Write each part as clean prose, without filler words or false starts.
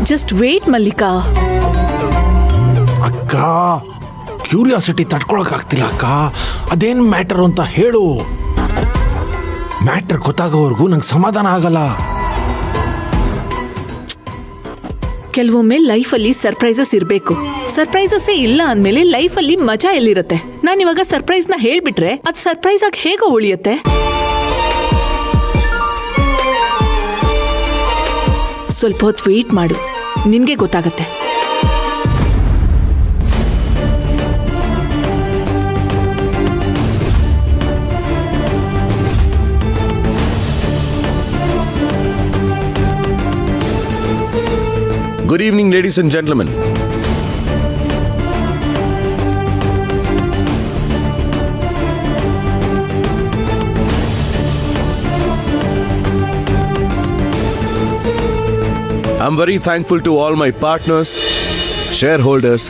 Just wait Mallika. ಅಕ್ಕ, curiosity ತಡ್ಕೊಳಕ್ ಆಗ್ತಿಲ್ಲ ಅಕ್ಕ. ಅದೇನ್ ಮ್ಯಾಟರ್ ಅಂತ ಹೇಳು. ಮ್ಯಾಟರ್ ಗೊತ್ತಾಗೋವರೆಗೂ ನಂಗೆ ಸಮಾಧಾನ ಆಗಲ್ಲ. ಕೆಲವೊಮ್ಮೆ ಲೈಫಲ್ಲಿ ಸರ್ಪ್ರೈಸಸ್ ಇರಬೇಕು. ಸರ್ಪ್ರೈಸಸ್ಸೇ ಇಲ್ಲ ಅಂದ್ಮೇಲೆ ಲೈಫಲ್ಲಿ ಮಜಾ ಎಲ್ಲಿರುತ್ತೆ? ನಾನಿವಾಗ ಸರ್ಪ್ರೈಸ್ನ ಹೇಳ್ಬಿಟ್ರೆ ಅದು ಸರ್ಪ್ರೈಸ್ ಆಗಿ ಹೇಗೋ ಉಳಿಯುತ್ತೆ? ಸ್ವಲ್ಪ ಹೊತ್ತು ವೇಟ್ ಮಾಡು, ನಿನ್ಗೆ ಗೊತ್ತಾಗತ್ತೆ. Good evening, ladies and gentlemen. I'm very thankful to all my partners, shareholders,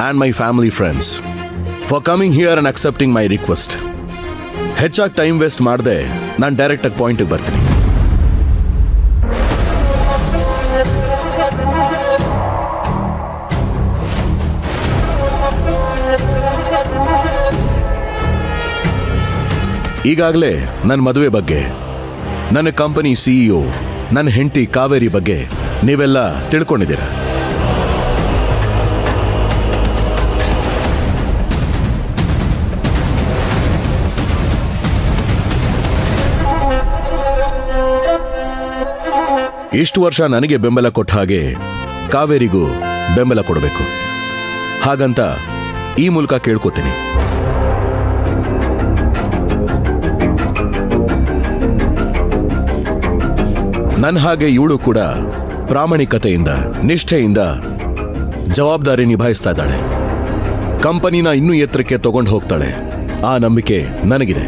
and my family friends for coming here and accepting my request. ಹೆಚ್ಚಾಗಿ ಟೈಮ್ ವೇಸ್ಟ್ ಮಾಡದೆ ನಾನು ಡೈರೆಕ್ಟಾಗಿ ಪಾಯಿಂಟಿಗೆ ಬರ್ತೀನಿ. ಈಗಾಗಲೇ ನನ್ನ ಮದುವೆ ಬಗ್ಗೆ, ನನ್ನ ಕಂಪನಿ ಸಿಇಒ, ನನ್ನ ಹೆಂಡತಿ ಕಾವೇರಿ ಬಗ್ಗೆ ನೀವೆಲ್ಲ ತಿಳ್ಕೊಂಡಿದ್ದೀರ. ಇಷ್ಟು ವರ್ಷ ನನಗೆ ಬೆಂಬಲ ಕೊಟ್ಟ ಹಾಗೆ ಕಾವೇರಿಗೂ ಬೆಂಬಲ ಕೊಡಬೇಕು. ಹಾಗಂತ ಈ ಮೂಲಕ ಕೇಳ್ಕೊತೀನಿ. ನನ್ನ ಹಾಗೆ ಇವಳು ಕೂಡ ಪ್ರಾಮಾಣಿಕತೆಯಿಂದ, ನಿಷ್ಠೆಯಿಂದ ಜವಾಬ್ದಾರಿ ನಿಭಾಯಿಸ್ತಾ ಇದ್ದಾಳೆ. ಕಂಪನಿನ ಇನ್ನೂ ಎತ್ತರಕ್ಕೆ ತಗೊಂಡು ಹೋಗ್ತಾಳೆ. ಆ ನಂಬಿಕೆ ನನಗಿದೆ.